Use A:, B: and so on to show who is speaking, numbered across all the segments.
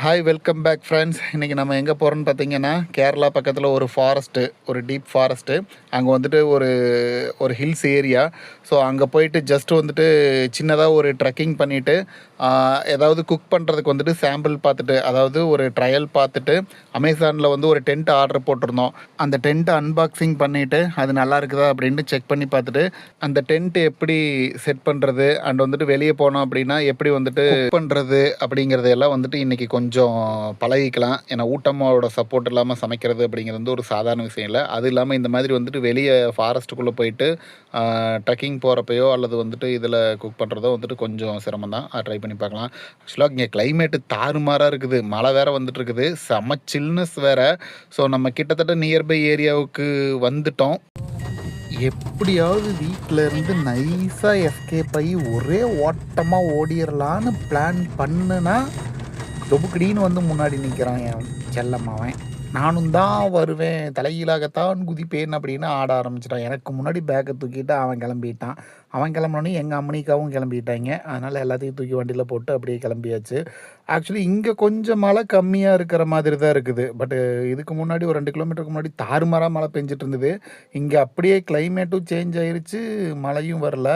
A: Hi welcome back friends. இன்றைக்கி நம்ம எங்கே போகிறோன்னு பார்த்தீங்கன்னா, கேரளா பக்கத்தில் ஒரு ஃபாரஸ்ட்டு, ஒரு டீப் ஃபாரஸ்ட்டு. அங்கே வந்துட்டு ஒரு ஒரு ஹில்ஸ் ஏரியா. ஸோ அங்கே போயிட்டு ஜஸ்ட் வந்துட்டு சின்னதாக ஒரு ட்ரெக்கிங் பண்ணிவிட்டு ஏதாவது குக் பண்ணுறதுக்கு வந்துட்டு சாம்பிள் பார்த்துட்டு, அதாவது ஒரு ட்ரையல் பார்த்துட்டு அமேசானில் வந்து ஒரு டென்ட் ஆர்டர் போட்டிருந்தோம். அந்த டென்ட்டை அன்பாக்சிங் பண்ணிவிட்டு அது நல்லா இருக்குதா அப்படின்ட்டு செக் பண்ணி பார்த்துட்டு, அந்த டென்ட்டு எப்படி செட் பண்ணுறது அண்ட் வந்துட்டு வெளியே போனோம் அப்படின்னா எப்படி வந்துட்டு குக் பண்ணுறது அப்படிங்கிறதையெல்லாம் வந்துட்டு இன்றைக்கி கொஞ்சம் பழகிக்கலாம். ஏன்னா ஊட்டமோட சப்போர்ட் இல்லாமல் சமைக்கிறது அப்படிங்கிறது வந்து ஒரு சாதாரண விஷயம் இல்லை. அது இல்லாமல் இந்த மாதிரி வந்துட்டு வெளியே ஃபாரஸ்ட்டுக்குள்ளே போயிட்டு ட்ரெக்கிங் போகிறப்பையோ அல்லது வந்துட்டு இதில் குக் பண்ணுறதோ வந்துட்டு கொஞ்சம் சிரமம் தான். ட்ரை பண்ணி பார்க்கலாம். ஆக்சுவலாக இங்கே கிளைமேட்டு தாறுமாறாக இருக்குது. மழை வேறு வந்துட்டு இருக்குது, செம்ம சில்னஸ் வேறு. ஸோ நம்ம கிட்டத்தட்ட நியர்பை ஏரியாவுக்கு வந்துட்டோம். எப்படியாவது வீட்டில் இருந்து நைஸாக எஸ்கேப் ஆகி ஒரே ஓட்டமாக ஓடிடலான்னு பிளான் பண்ணுனா தொபுக்கடின்னு வந்து முன்னாடி நிற்கிறான் என் செல்லம்மாவன். நானும் தான் வருவேன், தலைகீழாகத்தான் குதிப்பேன் அப்படின்னு ஆட ஆரம்பிச்சிட்டான். எனக்கு முன்னாடி பேக்கை தூக்கிட்டு அவன் கிளம்பிட்டான். அவன் கிளம்பினோடனே எங்கள் அம்மனிக்காவும் கிளம்பிட்டாங்க. அதனால் எல்லாத்தையும் தூக்கி வண்டியில் போட்டு அப்படியே கிளம்பியாச்சு. ஆக்சுவலி இங்கே கொஞ்சம் மழை கம்மியாக இருக்கிற மாதிரி தான் இருக்குது. பட்டு இதுக்கு முன்னாடி ஒரு 2 கிலோமீட்டருக்கு முன்னாடி தாறுமாறாக மழை பெஞ்சிட்டு இருந்தது. இங்கே அப்படியே கிளைமேட்டும் சேஞ்ச் ஆகிருச்சு, மழையும் வரல.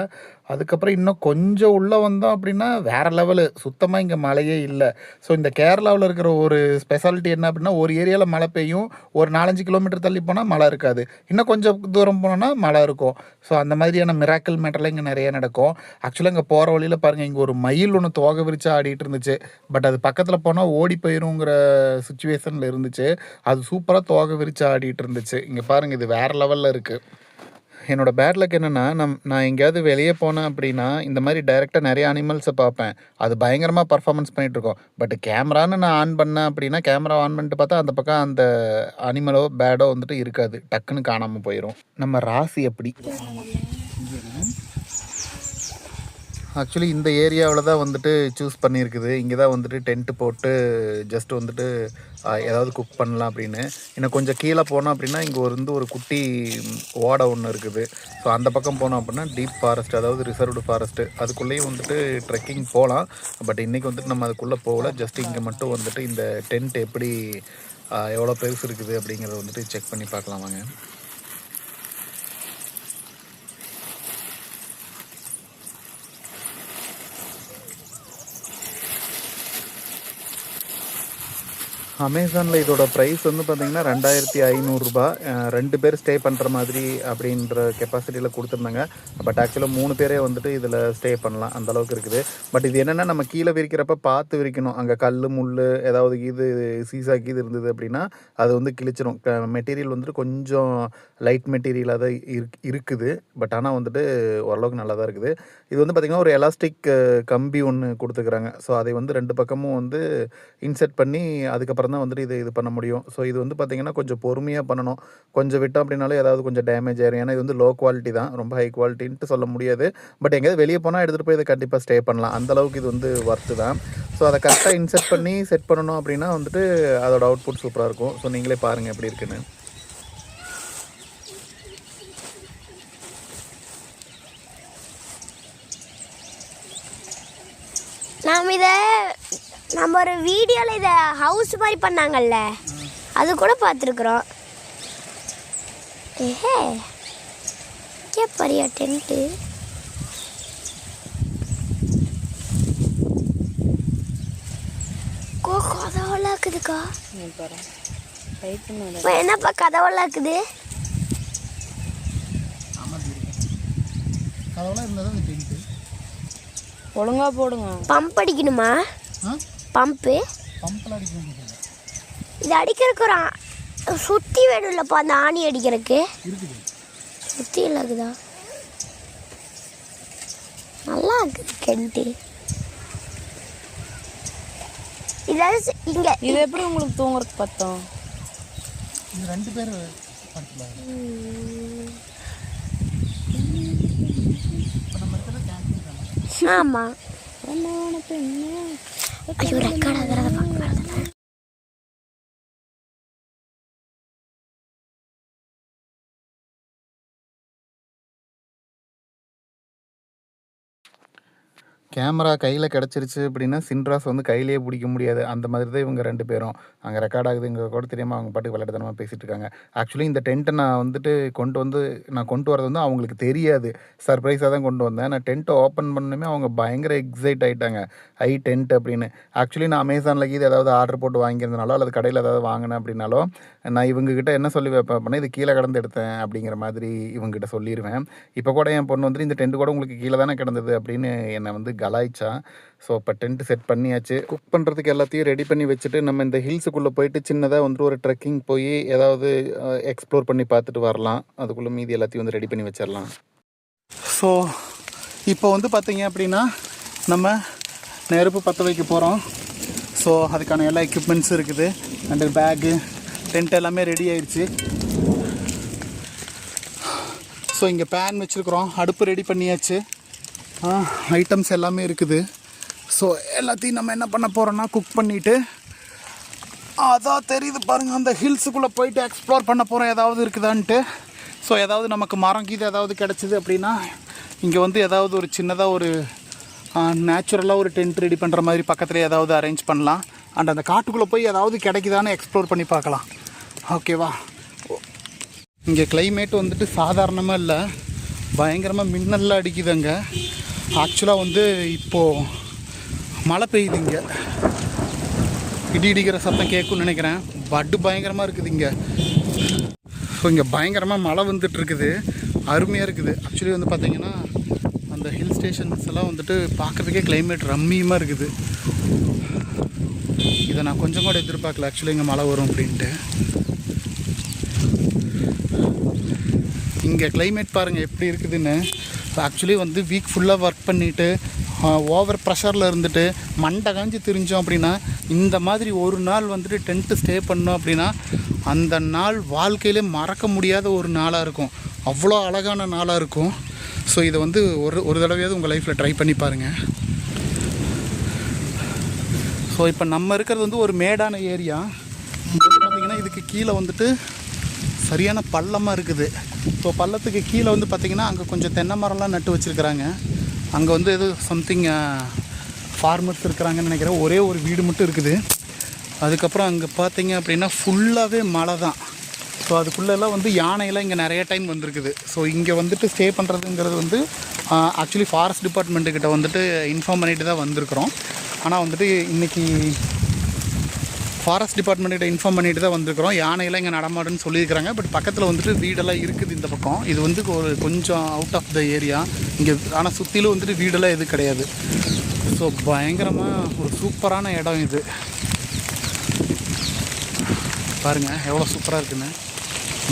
A: அதுக்கப்புறம் இன்னும் கொஞ்சம் உள்ளே வந்தோம் அப்படின்னா வேறு லெவலு, சுத்தமாக இங்கே மழையே இல்லை. ஸோ இந்த கேரளாவில் இருக்கிற ஒரு ஸ்பெஷாலிட்டி என்ன அப்படின்னா, ஒரு ஏரியாவில் மழை பெய்யும், ஒரு 4-5 கிலோமீட்டர் தள்ளி போனால் மழை இருக்காது, இன்னும் கொஞ்சம் தூரம் போனோன்னா மழை இருக்கும். ஸோ அந்த மாதிரியான மிராக்கிள் மேட்டர்லாம் இங்கே நிறைய நடக்கும். ஆக்சுவலாக இங்கே போகிற வழியில் பாருங்கள், இங்கே ஒரு மயில் ஒன்று தோகை விரிச்சு ஆடிட்டு இருந்துச்சு. பட் அது பக்கத்தில் போனால் ஓடி போயிருங்கிற சுச்சுவேஷனில் இருந்துச்சு. அது சூப்பராக தோகை விரிச்சு ஆடிட்டு இருந்துச்சு. இங்கே பாருங்கள், இது வேறு லெவலில் இருக்குது. என்னோடய பேட் லக் என்னென்னா, நான் எங்கேயாவது வெளியே போனேன் அப்படின்னா இந்த மாதிரி டைரெக்டாக நிறைய அனிமல்ஸை பார்ப்பேன். அது பயங்கரமாக பர்ஃபார்மன்ஸ் பண்ணிகிட்ருக்கோம். பட் கேமரான்னு நான் ஆன் பண்ணேன் அப்படின்னா, கேமரா ஆன் பண்ணிட்டு பார்த்தா அந்த பக்கம் அந்த அனிமலோ பேடோ வந்துட்டு இருக்காது, டக்குன்னு காணாமல் போயிடும். நம்ம ராசி எப்படி ஆக்சுவலி இந்த ஏரியாவில் தான் வந்துட்டு சூஸ் பண்ணியிருக்குது. இங்கே தான் வந்துட்டு டென்ட்டு போட்டு ஜஸ்ட் வந்துட்டு ஏதாவது குக் பண்ணலாம் அப்படின்னு. இன்னும் கொஞ்சம் கீழே போனோம் அப்படின்னா இங்கே ஒரு குட்டி ஓடை ஒன்று இருக்குது. ஸோ அந்த பக்கம் போனோம் அப்படின்னா டீப் ஃபாரஸ்ட், அதாவது ரிசர்வ்டு ஃபாரஸ்ட்டு, அதுக்குள்ளேயும் வந்துட்டு ட்ரெக்கிங் போகலாம். பட் இன்றைக்கி வந்துட்டு நம்ம அதுக்குள்ளே போகல. ஜஸ்ட் இங்கே மட்டும் வந்துட்டு இந்த டென்ட் எப்படி எவ்வளோ பெருசு இருக்குது அப்படிங்கிறத வந்துட்டு செக் பண்ணி பார்க்கலாம் வாங்க. அமேசானில் இதோட ப்ரைஸ் வந்து பார்த்திங்கன்னா 2500 ரூபா. 2 பேர் ஸ்டே பண்ணுற மாதிரி அப்படின்ற கெப்பாசிட்டியில் கொடுத்துருந்தாங்க. பட் ஆக்சுவலாக 3 பேரே வந்துட்டு இதில் ஸ்டே பண்ணலாம், அந்தளவுக்கு இருக்குது. பட் இது என்னென்னா, நம்ம கீழே விரிக்கிறப்ப பார்த்து விரிக்கணும். அங்கே கல் முள் ஏதாவது சீசா இருந்தது அப்படின்னா அது வந்து கிழிச்சிரும். மெட்டீரியல் வந்துட்டு கொஞ்சம் லைட் மெட்டீரியலாக தான் இருக்குது. பட் ஆனால் வந்துட்டு ஓரளவுக்கு நல்லா தான் இருக்குது. இது வந்து பார்த்திங்கன்னா ஒரு எலாஸ்டிக் கம்பி ஒன்று கொடுத்துக்கிறாங்க. ஸோ அதை வந்து 2 பக்கமும் வந்து இன்செர்ட் பண்ணி அதுக்கப்புறம் தான் வந்துட்டு இது பண்ண முடியும். ஸோ இது வந்து பார்த்திங்கன்னா கொஞ்சம் பொறுமையாக பண்ணணும். கொஞ்சம் விட்டோம் அப்படின்னாலே ஏதாவது கொஞ்சம் டேமேஜ் ஆயிரும். ஏன்னா இது வந்து லோ குவாலிட்டி தான், ரொம்ப ஹை குவாலிட்டின்ட்டு சொல்ல முடியாது. பட் எங்கேயாவது வெளியே போனால் எடுத்துகிட்டு போய் இதை கண்டிப்பாக ஸ்டே பண்ணலாம். அந்தளவுக்கு இது வந்து ஒர்த்து தான். ஸோ அதை கரெக்டாக இன்செர்ட் பண்ணி செட் பண்ணணும் அப்படின்னா வந்துட்டு அதோட அவுட்புட் சூப்பராக இருக்கும். ஸோ நீங்களே பாருங்கள் எப்படி இருக்குன்னு.
B: நம்ம ஒரு வீடியோவில் இதை ஹவுஸ் மாதிரி பண்ணாங்கல்ல, அது கூட பார்த்துருக்குறோம். பரியா டென்ட்டு கதவெல்லாம் இருக்குதுக்கா. என்னப்பா கதவெல்லாம் இருக்குது?
C: ஒழுங்கா போடுங்க.
B: பம்ப் அடிக்கணுமா? பம்பு இது அடிக்கிறதுக்கு ஒரு சுத்தி வேணும்லப்பா, அந்த ஆணி அடிக்கிறதுக்கு சுத்தி இல்லைக்குதா? நல்லா இருக்குது கெண்ட்டு. இதாவது இங்கே
C: இது எப்படி உங்களுக்கு தூங்குறதுக்கு பார்த்தோம்?
A: 2 பேர்
B: ஆமாம். ஐயோ ரெக்கார்ட் ஆகிறத பார்க்குறது.
A: கேமரா கையில் கிடச்சிருச்சு அப்படின்னா சின்ராஸ் வந்து கையிலேயே பிடிக்க முடியாது. அந்த மாதிரி தான் இவங்க 2 பேரும். அங்கே ரெக்கார்ட் ஆகுதுங்க கூட தெரியாமல் அவங்க பாட்டுக்கு விளையாட்டுத்தனமாக பேசிகிட்டு இருக்காங்க. ஆக்சுவலி இந்த டென்ட்டை நான் வந்துட்டு நான் கொண்டு வரது வந்து அவங்களுக்கு தெரியாது. சர்ப்ரைஸாக தான் கொண்டு வந்தேன். நான் டென்ட்டை ஓப்பன் பண்ணணுமே அவங்க பயங்கர எக்ஸைட் ஆகிட்டாங்க. டென்ட் அப்படின்னு. ஆக்சுவலி நான் அமேசானில் இது ஏதாவது ஆர்டர் போட்டு வாங்கியிருந்தனாலோ அல்லது கடையில் ஏதாவது வாங்கினேன் அப்படின்னாலோ நான் இவங்ககிட்ட என்ன சொல்லி வைப்பேன் அப்படின்னா, இது கீழே கிடந்து எடுத்தேன் அப்படிங்கிற மாதிரி இவங்ககிட்ட சொல்லிடுவேன். இப்போ கூட என் பொண்ணு வந்துட்டு இந்த டென்ட் கூட உங்களுக்கு கீழே தானே கிடந்தது அப்படின்னு என்னை வந்து கலாய்ச்சா. ஸோ இப்போ டென்ட் செட் பண்ணியாச்சு. குக் பண்ணுறதுக்கு எல்லாத்தையும் ரெடி பண்ணி வச்சுட்டு நம்ம இந்த ஹில்ஸுக்குள்ளே போயிட்டு சின்னதாக வந்துட்டு ஒரு ட்ரெக்கிங் போய் ஏதாவது எக்ஸ்ப்ளோர் பண்ணி பார்த்துட்டு வரலாம். அதுக்குள்ளே மீதி எல்லாத்தையும் வந்து ரெடி பண்ணி வச்சிடலாம். ஸோ இப்போ வந்து பார்த்திங்க அப்படின்னா நம்ம நெருப்பு பற்ற வைக்க போகிறோம். ஸோ அதுக்கான எல்லா எக்யூப்மெண்ட்ஸும் இருக்குது. அண்ட் பேக்கு டென்ட் எல்லாமே ரெடி ஆயிடுச்சு. ஸோ இங்கே பேன் வச்சுருக்குறோம். அடுப்பு ரெடி பண்ணியாச்சு. ஐட்டம்ஸ் எல்லாமே இருக்குது. ஸோ எல்லாத்தையும் நம்ம என்ன பண்ண போகிறோன்னா குக் பண்ணிவிட்டு அதான் தெரியுது பாருங்கள், அந்த ஹில்ஸுக்குள்ளே போயிட்டு எக்ஸ்ப்ளோர் பண்ண போகிறோம் ஏதாவது இருக்குதான்ட்டு. ஸோ ஏதாவது நமக்கு மரம் கீது ஏதாவது கிடச்சிது அப்படின்னா இங்கே வந்து ஏதாவது ஒரு சின்னதாக ஒரு நேச்சுரலாக ஒரு டென்ட் ரெடி பண்ணுற மாதிரி பக்கத்தில் ஏதாவது அரேஞ்ச் பண்ணலாம். அண்ட் அந்த காட்டுக்குள்ளே போய் ஏதாவது கிடைக்குதான்னு எக்ஸ்ப்ளோர் பண்ணி பார்க்கலாம். ஓகேவா? இங்கே கிளைமேட் வந்துட்டு சாதாரணமாக இல்லை, பயங்கரமாக மின்னல்லாம் அடிக்குதுங்க. ஆக்சுவலாக வந்து இப்போது மழை பெய்யுது. இங்கே இடி இடிக்கிற சத்தம் கேட்கும்னு நினைக்கிறேன். பட்டு பயங்கரமாக இருக்குது இங்கே. ஸோ இங்கே பயங்கரமாக மழை வந்துட்டுருக்குது. அருமையாக இருக்குது. ஆக்சுவலி வந்து பார்த்திங்கன்னா அந்த ஹில் ஸ்டேஷன்ஸ் எல்லாம் வந்துட்டு பார்க்குறதுக்கே கிளைமேட் ரம்மியமாக இருக்குது. இதை நான் கொஞ்சம் கூட எதிர்பார்க்கல ஆக்சுவலி இங்கே மழை வரும் அப்படின்ட்டு. இங்கே கிளைமேட் பாருங்கள் எப்படி இருக்குதுன்னு. ஆக்சுவலி வந்து வீக் ஃபுல்லாக ஒர்க் பண்ணிவிட்டு ஓவர் ப்ரெஷரில் இருந்துட்டு மண்டை காஞ்சி திரிஞ்சோம் அப்படின்னா இந்த மாதிரி ஒரு நாள் வந்துட்டு டென்ட்டு ஸ்டே பண்ணோம் அப்படின்னா அந்த நாள் வாழ்க்கையிலே மறக்க முடியாத ஒரு நாளாக இருக்கும். அவ்வளோ அழகான நாளாக இருக்கும். ஸோ இதை வந்து ஒரு தடவையாவது உங்கள் லைஃப்பில் ட்ரை பண்ணி பாருங்கள். ஸோ இப்போ நம்ம இருக்கிறது வந்து ஒரு மேடான ஏரியா. இங்கே வந்து பார்த்திங்கன்னா இதுக்கு கீழே வந்துட்டு சரியான பள்ளமாக இருக்குது. ஸோ பள்ளத்துக்கு கீழே வந்து பார்த்திங்கன்னா அங்கே கொஞ்சம் தென்னை மரம்லாம் நட்டு வச்சுருக்குறாங்க. அங்கே வந்து எது சம்திங் ஃபார்மர்ஸ் இருக்கிறாங்கன்னு நினைக்கிறேன். ஒரே ஒரு வீடு மட்டும் இருக்குது. அதுக்கப்புறம் அங்கே பார்த்திங்க அப்படின்னா ஃபுல்லாகவே மலை தான். ஸோ அதுக்குள்ளெல்லாம் வந்து யானையெல்லாம் இங்கே நிறைய டைம் வந்திருக்குது. ஸோ இங்கே வந்துட்டு ஸ்டே பண்ணுறதுங்கிறது வந்து ஆக்சுவலி ஃபாரஸ்ட் டிபார்ட்மெண்ட்டுக்கிட்ட வந்துட்டு இன்ஃபார்ம் பண்ணிட்டு தான் வந்திருக்கிறோம். ஆனால் வந்துட்டு இன்றைக்கி ஃபாரஸ்ட் டிபார்ட்மெண்ட்டிட்ட இன்ஃபார்ம் பண்ணிட்டு தான் வந்திருக்கிறோம். யானையெல்லாம் இங்கே நடமாடுன்னு சொல்லியிருக்கிறாங்க. பட் பக்கத்தில் வந்துட்டு வீடெல்லாம் இருக்குது இந்த பக்கம். இது வந்து ஒரு கொஞ்சம் அவுட் ஆஃப் த ஏரியா இங்கே. ஆனால் சுற்றிலும் வந்துட்டு வீடெல்லாம் எதுவும் கிடையாது. ஸோ பயங்கரமாக ஒரு சூப்பரான இடம் இது. பாருங்கள் எவ்வளோ சூப்பராக இருக்குன்னு.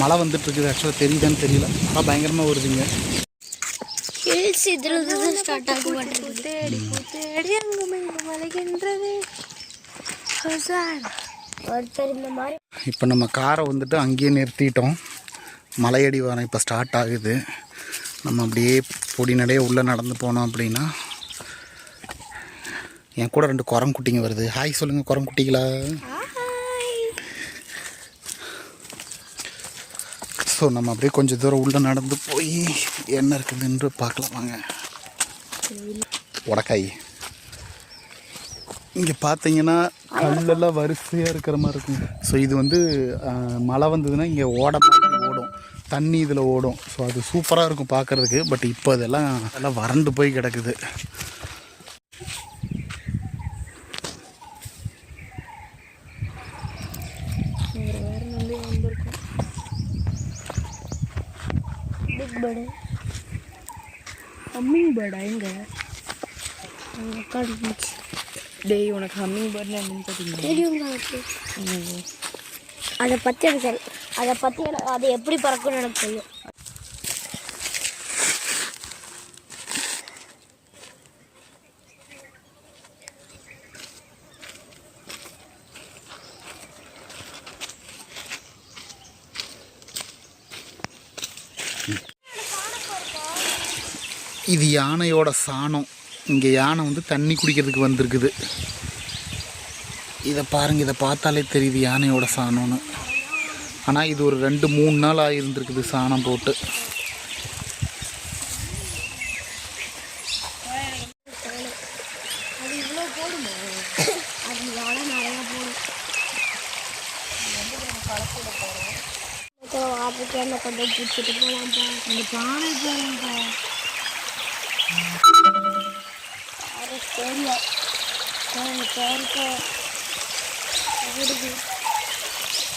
A: மழை வந்துட்டுருக்குது. ஆக்சுவலாக தெரியுதான்னு தெரியல. மழை பயங்கரமாக வருதுங்க.
B: ஹில்ஸ் இதில் ஸ்டார்ட் ஆக மாட்டேங்குது.
A: இப்போ நம்ம காரை வந்துட்டு அங்கேயே நிறுத்திட்டோம். மலையடி வாரம் இப்போ ஸ்டார்ட் ஆகுது. நம்ம அப்படியே பொடி நடையே உள்ளே நடந்து போனோம் அப்படின்னா என் கூட 2 குரங்குட்டிங்க வருது. ஹாய் சொல்லுங்கள் குரங்குட்டிங்களா. ஸோ நம்ம அப்படியே கொஞ்சம் தூரம் உள்ளே நடந்து போய் என்ன இருக்குதுன்னு பார்க்கலாம் வாங்க. உடக்காய் இங்கே பார்த்தீங்கன்னா கல்லெல்லாம் வரிசையாக இருக்கிற மாதிரி இருக்கும். ஸோ இது வந்து மழை வந்ததுன்னா இங்கே ஓடும், தண்ணி இதில் ஓடும். ஸோ அது சூப்பராக இருக்கும் பார்க்குறதுக்கு. பட் இப்போ அதெல்லாம் வறண்டு போய் கிடக்குது.
C: ஹம்மிங் பேர்டா எங்க? டேய் உனக்கு ஹம்மிங் பேர்ட்னா என்னன்னு பார்த்தீங்கன்னா
B: அதை பற்றி அது எப்படி பறக்கும்னு எனக்கு தெரியும்.
A: இது யானையோட சாணம். இங்கே யானை வந்து தண்ணி குடிக்கிறதுக்கு வந்திருக்குது. இதை பாருங்கள், இதை பார்த்தாலே தெரியுது யானையோட சாணம்னு. ஆனால் இது ஒரு 2-3 நாள் ஆகியிருந்துருக்குது சாணம் போட்டு.
B: அதுக்கு என்ன கொண்டு பிடிச்சிட்டு போகலாம்ப்பா.
C: இந்த பானை பாருங்கப்பா.
B: அது தெரியும் பேருக்கு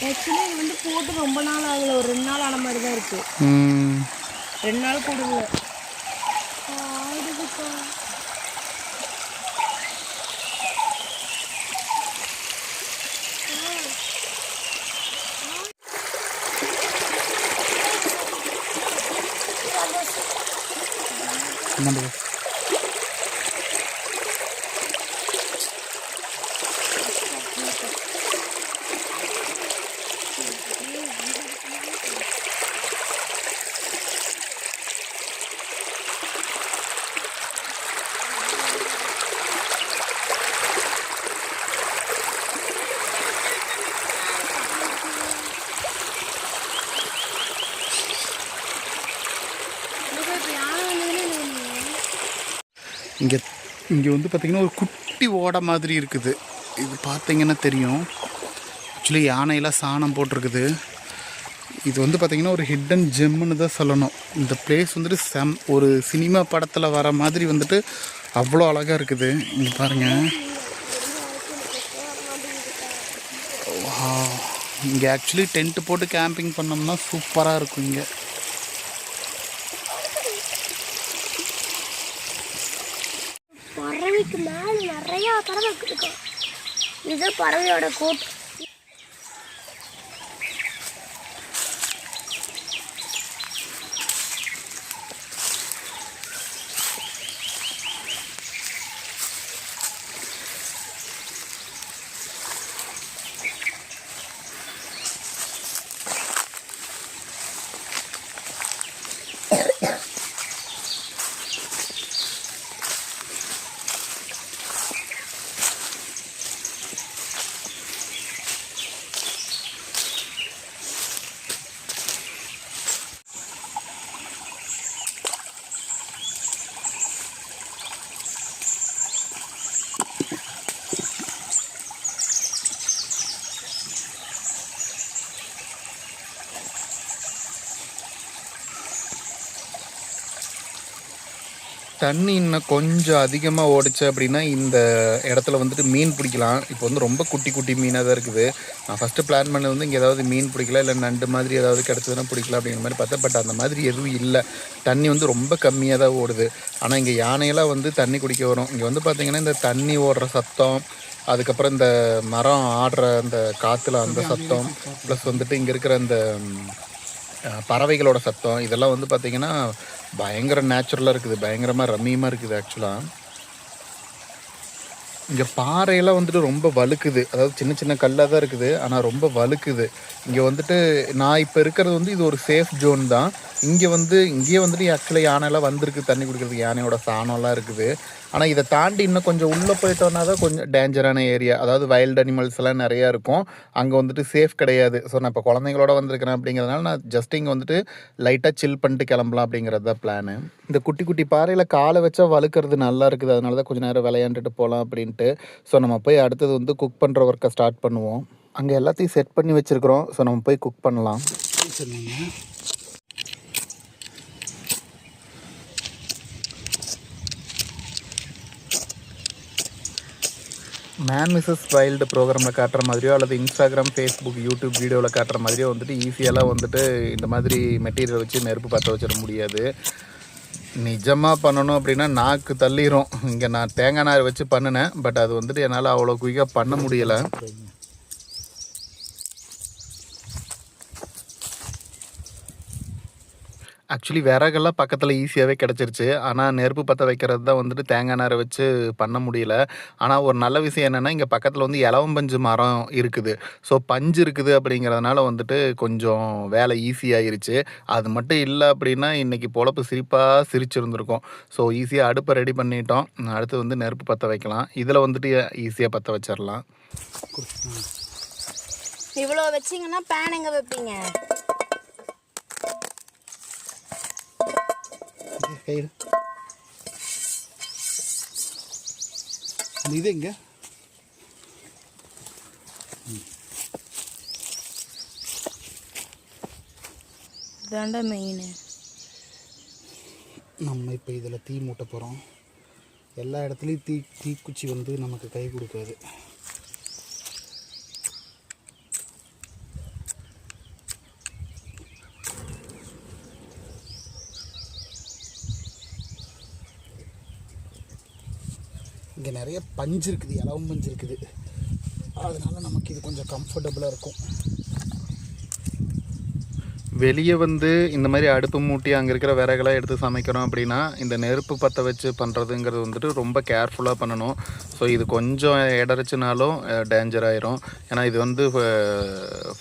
C: ஆக்சுவலி இது வந்து போட்டு ரொம்ப நாள் ஆகல, ஒரு 2 நாள் ஆன மாதிரி தான் இருக்கு. 2 நாள் கூட இல்லை.
B: ஆடுதுப்பா.
A: என்னது இங்கே இங்கே வந்து பார்த்திங்கன்னா ஒரு குட்டி ஓடை மாதிரி இருக்குது. இது பார்த்தீங்கன்னா தெரியும். ஆக்சுவலி யானையெல்லாம் சாணம் போட்டிருக்குது. இது வந்து பார்த்திங்கன்னா ஒரு ஹிடன் ஜெம்முன்னு தான் சொல்லணும். இந்த பிளேஸ் வந்துட்டு ஒரு சினிமா படத்தில் வர மாதிரி வந்துட்டு அவ்வளோ அழகாக இருக்குது. இங்கே பாருங்கள். இங்கே ஆக்சுவலி டென்ட்டு போட்டு கேம்பிங் பண்ணோம்னா சூப்பராக இருக்கும். இங்கே
B: பறவைக்கு மேலே நிறையா பறவை இருக்கும். இது பறவையோட கூட்டு.
A: தண்ணி இன்னும் கொஞ்சம் அதிகமாக ஓடிச்சு அப்படின்னா இந்த இடத்துல வந்துட்டு மீன் பிடிக்கலாம். இப்போ வந்து ரொம்ப குட்டி குட்டி மீனாக தான் இருக்குது. நான் ஃபஸ்ட்டு பிளான் பண்ணது வந்து இங்கே ஏதாவது மீன் பிடிக்கலாம், இல்லை நண்டு மாதிரி ஏதாவது கிடச்சதுன்னா பிடிக்கலாம் அப்படிங்கிற மாதிரி பார்த்தேன். பட் அந்த மாதிரி எதுவும் இல்லை. தண்ணி வந்து ரொம்ப கம்மியாக தான் ஓடுது. ஆனால் இங்கே யானையெல்லாம் வந்து தண்ணி குடிக்க வரும். இங்கே வந்து பார்த்திங்கன்னா இந்த தண்ணி ஓடுற சத்தம், அதுக்கப்புறம் இந்த மரம் ஆடுற அந்த காற்றுல அந்த சத்தம், ப்ளஸ் வந்துட்டு இங்கே இருக்கிற அந்த பறவைகளோட சத்தம், இதெல்லாம் வந்து பார்த்திங்கன்னா பயங்கர நேச்சுரலாக இருக்குது. பயங்கரமாக ரம்மியமாக இருக்குது. ஆக்சுவலாக இங்கே பாறையெல்லாம் வந்துட்டு ரொம்ப வழுக்குது. அதாவது சின்ன சின்ன கல்லாக தான் இருக்குது, ஆனால் ரொம்ப வழுக்குது. இங்கே வந்துட்டு நான் இப்போ இருக்கிறது வந்து இது ஒரு சேஃப் ஜோன் தான். இங்கேயே வந்துட்டு ஆக்சுவலாக யானையெல்லாம் வந்திருக்கு தண்ணி குடிக்கிறதுக்கு. யானையோட சாணம்லாம் இருக்குது. ஆனால் இதை தாண்டி இன்னும் கொஞ்சம் உள்ளே போயிட்டோன்னா தான் கொஞ்சம் டேஞ்சரான ஏரியா. அதாவது வைல்டு அனிமல்ஸ் எல்லாம் நிறையா இருக்கும். அங்கே வந்துட்டு சேஃப் கிடையாது. ஸோ நான் இப்போ குழந்தைங்களோட வந்திருக்கிறேன் அப்படிங்கிறதுனால நான் ஜஸ்ட் இங்கே வந்துட்டு லைட்டாக சில் பண்ணிட்டு கிளம்பலாம் அப்படிங்கிறது தான் பிளானு. இந்த குட்டி குட்டி பாறையில் காலை வச்சா வழுக்கிறது நல்லா இருக்குது. அதனால தான் கொஞ்சம் நேரம் விளையாண்டுட்டு போகலாம் அப்படின்ட்டு. ஸோ நம்ம போய் அடுத்தது வந்து குக் பண்ணுற ஒர்க்கை ஸ்டார்ட் பண்ணுவோம். அங்கே எல்லாத்தையும் செட் பண்ணி வச்சுருக்குறோம். ஸோ நம்ம போய் குக் பண்ணலாம். மேன் மிஸ்ஸஸ் வைல்டு ப்ரோக்ராமில் காட்டுற மாதிரியோ அல்லது இன்ஸ்டாகிராம், ஃபேஸ்புக், யூடியூப் வீடியோவில் காட்டுற மாதிரியோ வந்துட்டு ஈஸியெல்லாம் வந்துட்டு இந்த மாதிரி மெட்டீரியல் வச்சு நெருப்பு பற்ற வச்சிட முடியாது. நிஜமாக பண்ணணும் அப்படின்னா நாக்கு தள்ளிடும். இங்கே நான் தேங்காய் நார் வச்சு பண்ணினேன். பட் அது வந்துட்டு என்னால் அவ்வளோ குயிக்காக பண்ண முடியலை. ஆக்சுவலி விறகெல்லாம் பக்கத்தில் ஈஸியாகவே கிடச்சிருச்சு. ஆனால் நெருப்பு பற்ற வைக்கிறது தான் வந்துட்டு தேங்காய் நாரை வச்சு பண்ண முடியல. ஆனால் ஒரு நல்ல விஷயம் என்னென்னா இங்கே பக்கத்தில் வந்து இலவம்பஞ்சு மரம் இருக்குது. ஸோ பஞ்சு இருக்குது அப்படிங்கிறதுனால வந்துட்டு கொஞ்சம் வேலை ஈஸியாகிருச்சு. அது மட்டும் இல்லை அப்படின்னா இன்றைக்கி பொழப்பு சிரிச்சிருந்துருக்கும். ஸோ ஈஸியாக அடுப்பை ரெடி பண்ணிட்டோம். அடுத்து வந்து நெருப்பு பற்ற வைக்கலாம். இதில் வந்துட்டு ஈஸியாக பற்ற வச்சிடலாம்.
C: இவ்வளோ வச்சிங்கன்னா பேன் எங்கே வைப்பீங்க?
A: இது எங்க
C: தாண்டா மெயின்.
A: நம்ம இப்போ இதில் தீ மூட்ட போகிறோம். எல்லா இடத்துலையும் தீக்குச்சி வந்து நமக்கு கை கொடுக்காது. இங்கே நிறைய பஞ்சு இருக்குது, இலவம் பஞ்சு இருக்குது. அதனால் நமக்கு இது கொஞ்சம் கம்ஃபர்டபுளாக இருக்கும். வெளியே வந்து இந்த மாதிரி அடுப்பு மூட்டி அங்கே இருக்கிற விறகெல்லாம் எடுத்து சமைக்கிறோம் அப்படின்னா இந்த நெருப்பு பற்ற வச்சு பண்ணுறதுங்கிறது வந்துட்டு ரொம்ப கேர்ஃபுல்லாக பண்ணணும். ஸோ இது கொஞ்சம் இடறிச்சினாலும் டேஞ்சர் ஆயிரும். ஏன்னா இது வந்து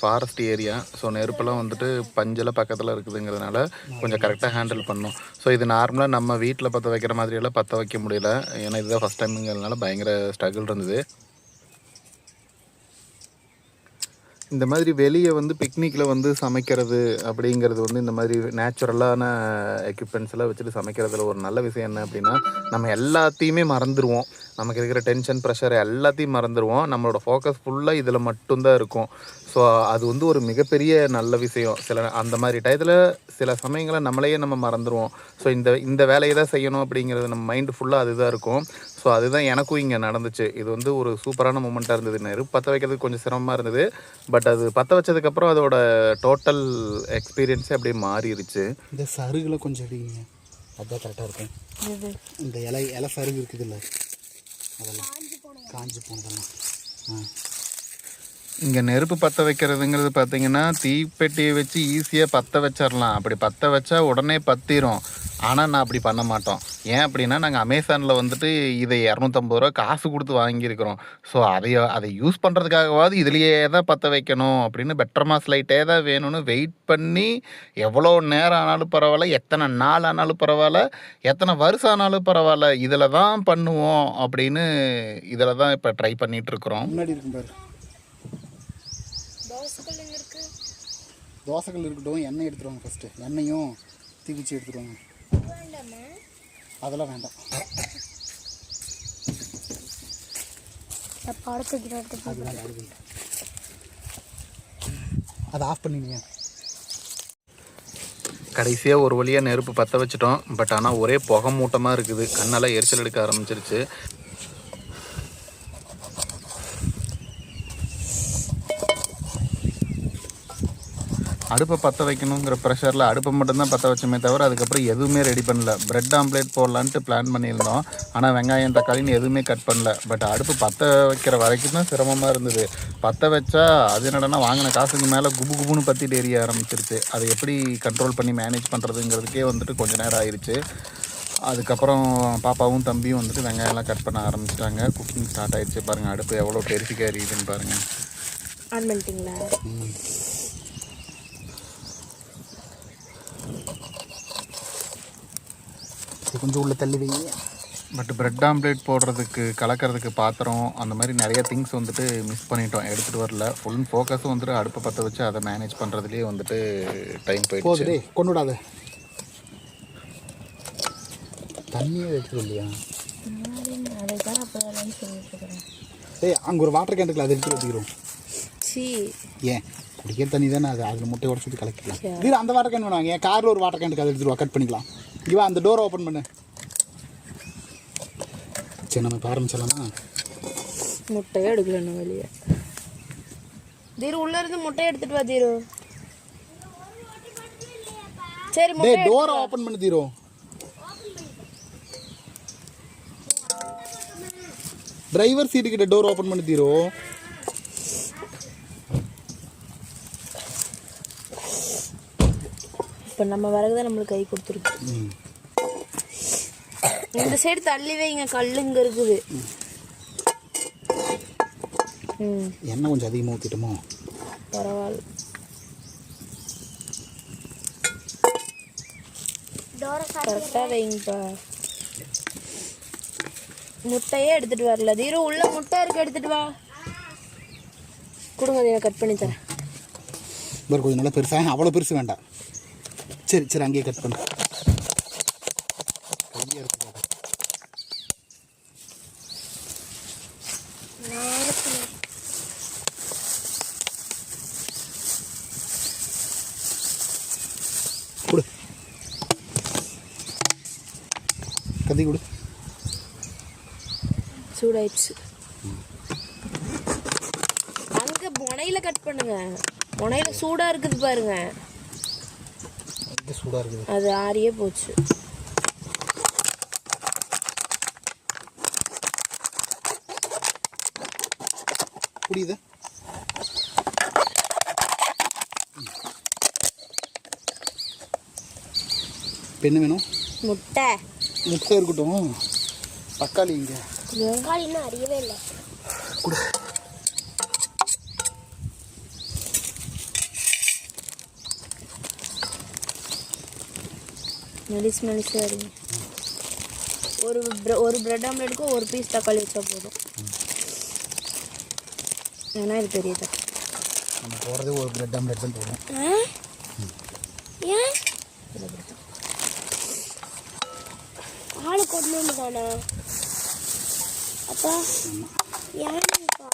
A: ஃபாரஸ்ட் ஏரியா. ஸோ நெருப்பெல்லாம் வந்துட்டு பஞ்செல்லாம் பக்கத்தில் இருக்குதுங்கிறதுனால கொஞ்சம் கரெக்டாக ஹேண்டில் பண்ணணும். ஸோ இது நார்மலாக நம்ம வீட்டில் பற்ற வைக்கிற மாதிரியெல்லாம் பற்ற வைக்க முடியல. ஏன்னா இதுதான் ஃபஸ்ட் டைமுங்கிறதுனால பயங்கர ஸ்ட்ரகிள் இருந்தது. இந்த மாதிரி வெளியே வந்து பிக்னிக்கில் வந்து சமைக்கிறது அப்படிங்கிறது வந்து இந்த மாதிரி நேச்சுரலான எக்யூப்மெண்ட்ஸ் எல்லாம் வச்சுட்டு சமைக்கிறதுல ஒரு நல்ல விஷயம் என்ன அப்படின்னா, நம்ம எல்லாத்தையுமே மறந்துடுவோம். நமக்கு இருக்கிற டென்ஷன், ப்ரெஷர் எல்லாத்தையும் மறந்துடுவோம். நம்மளோட ஃபோக்கஸ் ஃபுல்லாக இதில் மட்டும்தான் இருக்கும். ஸோ அது வந்து ஒரு மிகப்பெரிய நல்ல விஷயம். அந்த மாதிரி டயத்தில் சில சமயங்களை நம்மளையே நம்ம மறந்துடுவோம். ஸோ இந்த வேலையை தான் செய்யணும் அப்படிங்கிறது நம்ம மைண்டு ஃபுல்லாக அதுதான் இருக்கும். ஸோ அதுதான் எனக்கும் இங்கே நடந்துச்சு. இது வந்து ஒரு சூப்பரான மூமெண்ட்டாக இருந்தது. நெருப்பு பற்ற வைக்கிறதுக்கு கொஞ்சம் சிரமமாக இருந்தது. பட் அது பற்ற வச்சதுக்கப்புறம் அதோட டோட்டல் எக்ஸ்பீரியன்ஸே அப்படியே மாறிடுச்சு. இந்த சருகுல கொஞ்சம் அடிங்க, அதுதான் கரெக்டாக இருக்கும். இந்த இலை சருகு இருக்குது இல்லை, அதெல்லாம் காஞ்சி போனதெல்லாம். இங்கே நெருப்பு பற்ற வைக்கிறதுங்கிறது பார்த்திங்கன்னா தீப்பெட்டியை வச்சு ஈஸியாக பற்ற வச்சிடலாம். அப்படி பற்ற வச்சா உடனே பற்றிடும். ஆனால் நான் அப்படி பண்ண மாட்டோம். ஏன் அப்படின்னா நாங்கள் அமேசானில் வந்துட்டு இதை 250 ரூபா காசு கொடுத்து வாங்கியிருக்கிறோம். ஸோ அதை யூஸ் பண்ணுறதுக்காகவாது இதுலேயே தான் பற்ற வைக்கணும் அப்படின்னு பெட்டர் மாஸ் லைட்டே தான் வேணும்னு வெயிட் பண்ணி எவ்வளோ நேரம் ஆனாலும் பரவாயில்ல, எத்தனை நாள் ஆனாலும் பரவாயில்ல, எத்தனை வருஷம் ஆனாலும் பரவாயில்ல, இதில் தான் பண்ணுவோம் அப்படின்னு இதில் தான் இப்போ ட்ரை பண்ணிகிட்ருக்குறோம். முன்னாடி இருக்கும் பாரு, தோசைகள் இருக்கட்டும். எண்ணெய் எடுத்துருவாங்க ஃபஸ்ட்டு. எண்ணெயும் தீக்குச்சி எடுத்துருவாங்க. அதெல்லாம் வேண்டாம். அதை ஆஃப் பண்ணிடுங்க. கடைசியாக ஒரு வழியாக நெருப்பு பற்ற வச்சிட்டோம். பட் ஆனால் ஒரே புகை மூட்டமாக இருக்குது. கண்ணெல்லாம் எரிச்சல் எடுக்க ஆரம்பிச்சிருச்சு. அடுப்பை பற்ற வைக்கணுங்கிற ப்ரெஷரில் அடுப்பை மட்டும்தான் பற்ற வச்சோமே தவிர அதுக்கப்புறம் எதுவுமே ரெடி பண்ணல. பிரெட் ஆம்லேட் போடலான்ட்டு பிளான் பண்ணியிருந்தோம். ஆனால் வெங்காயம் தக்காளின்னு எதுவுமே கட் பண்ணல. பட் அடுப்பு பற்ற வைக்கிற வரைக்கும் தான் சிரமமாக இருந்தது. பற்ற வச்சா அது என்னடனா வாங்கின காசுக்கு மேலே குபுன்னு பற்றிட்டு எரிய ஆரம்பிச்சிருச்சு. அதை எப்படி கண்ட்ரோல் பண்ணி மேனேஜ் பண்ணுறதுங்கிறதுக்கே வந்துட்டு கொஞ்சம் நேரம் ஆயிடுச்சு. அதுக்கப்புறம் பாப்பாவும் தம்பியும் வந்துட்டு வெங்காயம்லாம் கட் பண்ண ஆரம்பிச்சிட்டாங்க. குக்கிங் ஸ்டார்ட் ஆகிடுச்சு. பாருங்கள் அடுப்பு எவ்வளோ பெருசிக்க எரியுதுன்னு பாருங்கள்.
C: ஆன் பண்ணிட்டீங்களா?
A: கொஞ்சம் உள்ள தள்ளி வைங்க. பட் பிரெட் ஆம்லேட் போடுறதுக்கு கலக்கிறதுக்கு பாத்திரம் அந்த மாதிரி நிறைய திங்ஸ் வந்துட்டு மிஸ் பண்ணிட்டோம், எடுத்துகிட்டு வரல. ஃபுல் ஃபோக்கஸும் வந்துட்டு அடுப்பை பற்ற வச்சு அதை மேனேஜ் பண்ணுறதுலேயே வந்துட்டு டைம் போயிடுச்சு. கொண்டு விடாது, தண்ணியே எடுத்துட்டு இல்லையா? அங்கே ஒரு வாட்டர் கேனுக்குள்ள அதை எடுத்து வச்சுக்கிறோம். ஏன் குடிக்கிற தண்ணி தானே, அது அதில் முட்டையை உடச்சி கலக்கிக்கலாம். இது அந்த வாட்டர் கேன் வேணாங்க. என் காரில் ஒரு வாட்டர் கேனுக்கு அதை எடுத்துருவா, கட் பண்ணிக்கலாம். இவா அந்த டோரை ஓப்பன் பண்ணு. சரி நம்ம இப்போ ஆரம்பிச்சிடலாமா?
C: முட்டையே எடுக்கலன்னு வெளியே. தீரு உள்ள இருந்து முட்டையை எடுத்துட்டு வா தீரு. சரி முட்டை
A: டோரை ஓப்பன் பண்ணு தீரு. டிரைவர் சீட்டு கிட்ட டோர் ஓப்பன் பண்ணி தீரு.
C: இப்போ நம்ம வரகு தான் நம்மளுக்கு கை கொடுத்துருக்கு. இந்த சைடு தள்ளி வைங்க, கல்லுங்க இருக்குது.
A: எண்ணெய் கொஞ்சம் அதிகமாக ஊற்றிட்டோமோ?
C: பரவாயில்ல. கரெக்டாக வைங்கப்பா. முட்டையே எடுத்துட்டு வரல தீரு. உள்ள முட்டை இருக்கு, எடுத்துட்டு வா. கொடுங்க, அதை கட் பண்ணி தரேன்.
A: கொஞ்சம் நல்லா பெருசாக, அவ்வளோ பெருசு வேண்டாம். சரி சரி அங்கேயே கட் பண்ணு. கத்தி கொடு.
C: சூடாயிடுச்சு. அங்கே முனையில் கட் பண்ணுங்க. முனையில் சூடாக இருக்குது பாருங்க.
A: சூடாக இருக்குது.
C: அது ஆறியே போச்சு.
A: புரியுது. என்ன வேணும்?
C: முட்டை.
A: முட்டை இருக்கட்டும். தக்காளி இங்கே.
B: தக்காளி இன்னும் அறியவே இல்லை.
A: கொடு.
C: மெலிசா இருங்க. ஒரு பிரெட் ஆம்லேட்டுக்கு ஒரு பீஸ் தக்காளி வச்சா போதும். ஏன்னா இது பெரிய தக்காளி.
A: நம்ம போடுறது ஒரு பிரெட் ஆம்லேட் தான் போடும்.
B: ஏன் ஆளு கொண்டு தானே அப்பா? ஏன்ப்பா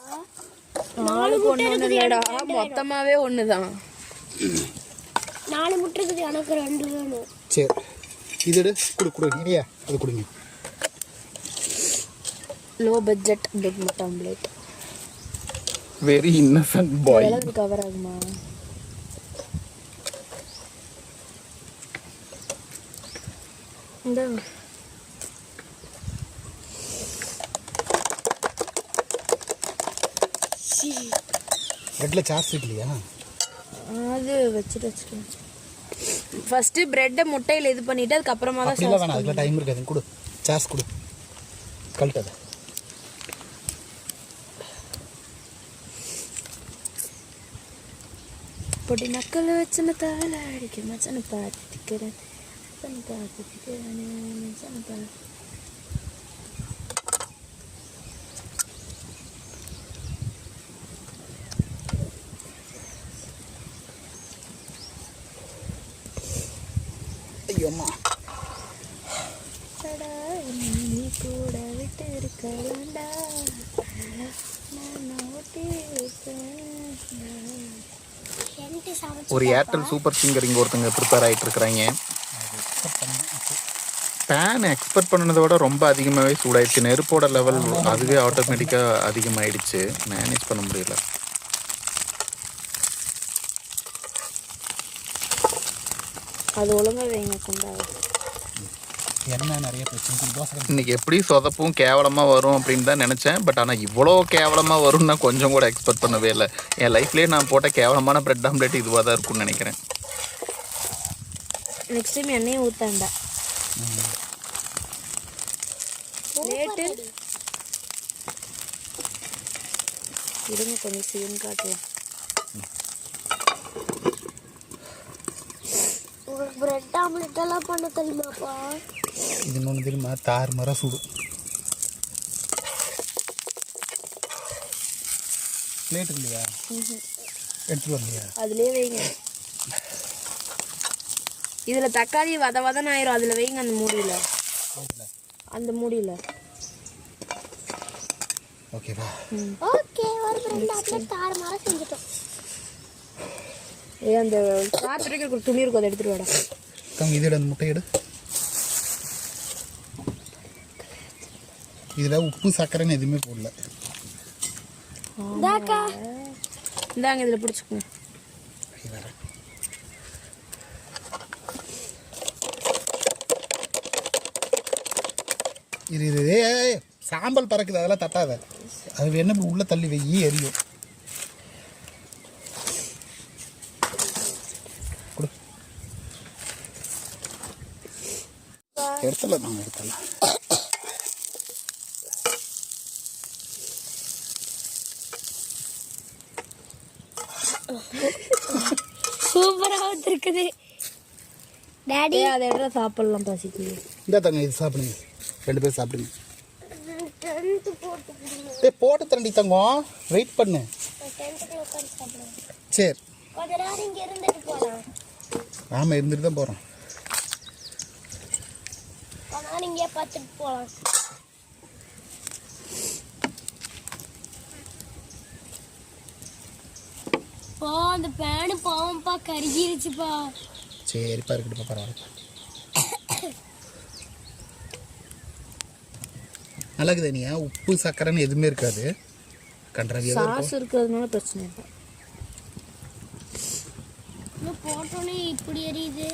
C: நாலு ஒன்று இல்லைடா, மொத்தமாகவே ஒன்று தான்.
B: 4 முட்டை இருக்குது, எனக்கு 2 வேணும்.
A: சரி இது கொடு இல்லையா? அது கொடுங்க.
C: லோ பட்ஜெட் பிரெட் முட்டை ஆம்லேட்.
A: வெரி இன்னசென்ட் பாய்.
C: கவர் ஆகுமா? இந்த
A: பிரெட்ல சாஸ் இல்லையா?
C: அது வச்சுட்டு ஃபர்ஸ்ட் பிரெட்டை முட்டையில் இது பண்ணிட்டு அதுக்கப்புறமா தான்
A: சாஸ். வேணாம், அதுக்கு டைம் இருக்காது. கொடு சாஸ் கொடு. கழட்டாத.
C: பொடி நக்கல் வச்சுன்னு தாள அடிக்க மச்சனை பார்த்துக்கிறேன்.
A: ஐயோம்மா,
C: நீ கூட விட்டு இருக்கலாண்டா.
A: ஒரு ஏர்டெல் சூப்பர் சிங்கர் இங்கே ஒருத்தங்க ப்ரிப்பேர் ஆகிட்டு இருக்கிறாங்க. பேன் எக்ஸ்பெக்ட் பண்ணதை விட ரொம்ப அதிகமாகவே சூடாயிடுச்சு. நெருப்போட லெவல் அதுவே ஆட்டோமேட்டிக்காக அதிகமாகிடுச்சு. மேனேஜ் பண்ண முடியல.
C: அது ஒழுங்காக வைங்க குண்டாக.
A: என்ன நிறைய பிரச்சனை. இன்னைக்கு எப்படி சொதப்பும் கேவலமாக வரும் அப்படின்னு தான் நினச்சேன். பட் ஆனால் இவ்வளோ கேவலமாக வரும்னு நான் கொஞ்சம் கூட எக்ஸ்பெக்ட் பண்ணவே இல்லை. என் லைஃப்லேயே நான் போட்ட கேவலமான பிரெட் ஆம்லேட் இதுவாக தான் இருக்கும்னு நினைக்கிறேன்.
C: நெக்ஸ்ட் டைம் எண்ணெயும் ஊற்றாண்டா. லேட்டு இருங்க, கொஞ்சம் சீன் காட்டுவேன்.
B: உங்களுக்கு பிரெட் ஆம்லெட் எல்லாம் பண்ண தெரியுமாப்பா?
A: இது இன்னொன்று தெரியுமா? தார் மரம் சூடு. பிளேட் இல்லையா? எடுத்துட்டு வரலையா?
C: அதுலேயே வைங்க. இதில் தக்காளி வதன்னு ஆயிரும். அதில் வைங்க, அந்த மூடியில். அந்த மூடியில்.
A: ஓகேவா?
B: ஓகே, ஒரு பிரெட் ஆம்லெட் தார் மரம் செஞ்சுட்டோம்.
C: அந்த பாத்திரத்துக்கு ஒரு துணி இருக்கும், அதை எடுத்துட்டு வாடா.
A: இதோட அந்த முட்டை எடு. இதில் உப்பு சர்க்கரைன்னு எதுவுமே போடல.
C: இந்தாங்க, இதில் பிடிச்சிக்கோங்க.
A: இது சாம்பல் பறக்குது, அதெல்லாம் தட்டாத. அது என்ன உள்ள தள்ளி வெயி எரியும். எடுத்துடலாம்.
B: சூப்பரா இருக்குது டாடி.
C: அதை எடுத்து சாப்பிடலாம், பசிக்கு.
A: இந்த தங்க இது சாப்பிடுங்க, 2 பேர் சாப்பிடுங்க. போட்டு தரண்டி தங்கம், வெயிட் பண்ணு. சரி,
B: கொஞ்ச நேரம் இங்க இருந்துட்டு போலாம்.
A: ஆமா, இருந்துட்டு தான் போறோம்.
B: நான் இங்கே பார்த்துட்டு போகலாம். பா, அந்த பேனு பாவம்பா கருகிருச்சுப்பா.
A: சரிப்பா, இருக்கட்டுப்பா, பரவாயில்ல. நல்லா இருக்குது நீ உப்பு சக்கரைன்னு எதுவுமே இருக்காது. கன்றாவியாக
C: சாஸ் இருக்கிறதுனால பிரச்சனை இல்லை.
B: இன்னும் போட்டோன்னே இப்படி எரியுது.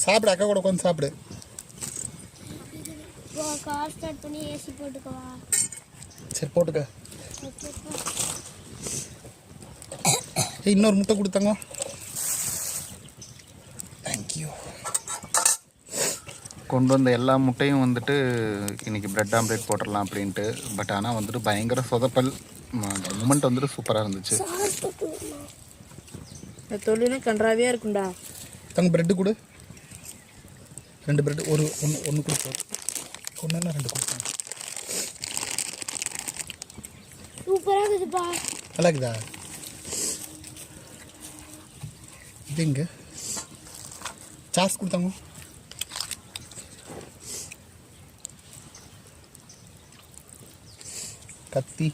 A: சாப்பிடு, அக்கா கூட உட்காந்து சாப்பிடு.
B: கார் ஸ்டார்ட் பண்ணி ஏசி போட்டுக்கவா?
A: சரி போட்டுக்க. இன்னொரு முட்டை கொடுத்தாங்க. தேங்க்யூ. கொண்டு வந்த எல்லா முட்டையும் வந்துட்டு இன்றைக்கி ப்ரெட் ஆம்லேட் போட்டுடலாம் அப்படின்ட்டு. பட் ஆனால் வந்துட்டு பயங்கர சொதப்பல். மூமெண்ட் வந்துட்டு சூப்பராக இருந்துச்சு.
C: இந்த தொழிலும் கன்றாவியாக இருக்கும்டா.
A: தங்க ப்ரெட்டு கொடு. 2 ப்ரெட்டு ஒன்று கொடுப்போம். ஒன்றுன்னா 2 கொடுப்போம்.
B: சூப்பராக இருக்குதுப்பா.
A: நல்லா இருக்குதா? இது எங்க சாஸ் கொடுத்தாங்க? கத்தி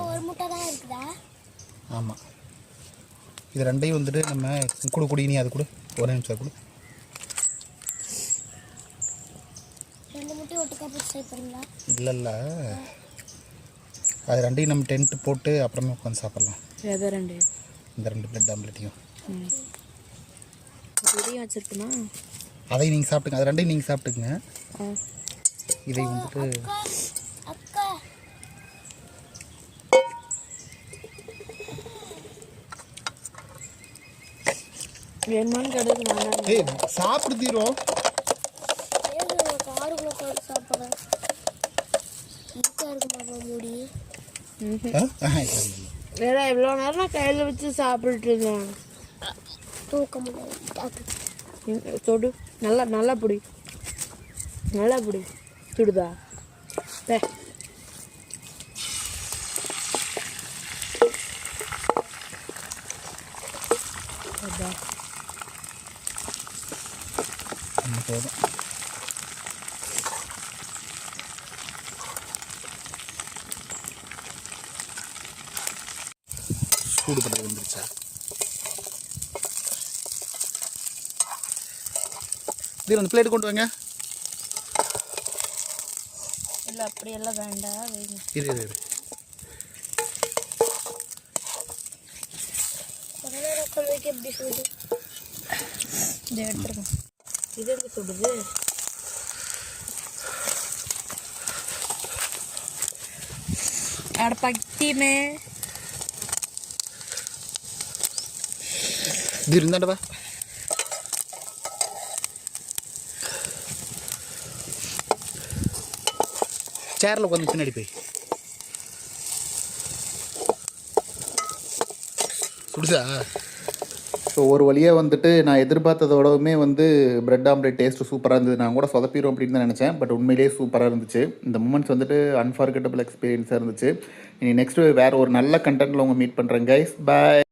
B: ஒரு முட்டை தான் இருக்குதா?
A: ஆமாம். இது 2ஐயும் வந்துட்டு நம்ம குடி நீ அது கொடு. ஒரே நிமிஷம் கொடு.
B: 2 முட்டையும் ஒட்டுக்கா போட்டு சாப்பிட்றீங்களா?
A: இல்லை அது 2ஐயும் நம்ம டென்ட் போட்டு அப்புறமே உட்காந்து சாப்பிட்லாம்.
C: எதை 2?
A: இந்த 2 ப்ரெட் ஆம்லெட்டையும்.
C: இதையும் வச்சுருக்குமா?
A: அதையும் நீங்கள் சாப்பிட்டுங்க. அது 2ஐயும் நீங்கள் சாப்பிட்டுக்குங்க. இதை வந்துட்டு
B: அக்கா
C: வேணுமான்னு கிடையாது.
A: ஏய் சாப்பிடு தீரும்.
B: காருக்குள்ள உட்காந்து சாப்பிட்றேன். இருக்கா இருக்குமா மூடி?
C: வேற எவ்வளோ நேரம் நான் கையில் வச்சு சாப்பிட்டுட்டு இருந்தேன்.
B: தூக்க முடியாது.
C: தொடு. நல்லா நல்லா பிடி. நல்லா பிடி. சுடுதா? பே
A: போதும். சூடு பண்ணது வந்துருச்சா? இது அந்த பிளேட் கொண்டு வாங்க.
C: இல்லை அப்படியெல்லாம் வேண்டாம்.
A: இரு
B: எப்படி சொல்லுது?
C: இதை எடுத்துருங்க. இது எதுக்கு சுடுது? அட பக்திமே.
A: இது இருந்தாண்டவா. சேரில் உட்காந்து பின்னாடி போய் சுடுதா? ஸோ ஒரு வழியாக வந்துட்டு நான் எதிர்பார்த்ததோடவுமே வந்து ப்ரெட் ஆம்லேட் டேஸ்ட்டு சூப்பராக இருந்தது. நான் கூட சொதப்பிடும் அப்படின்னு தான் நினச்சேன். பட் உண்மையிலேயே சூப்பராக இருந்துச்சு. இந்த மூமெண்ட்ஸ் வந்துட்டு அன்ஃபர்கெட்டபிள் எக்ஸ்பீரியன்ஸாக இருந்துச்சு. இனி நெக்ஸ்ட்டு வேறு ஒரு நல்ல கண்டென்ட்டில் உங்கள் மீட் பண்ணுறேன் கைஸ். பாய்.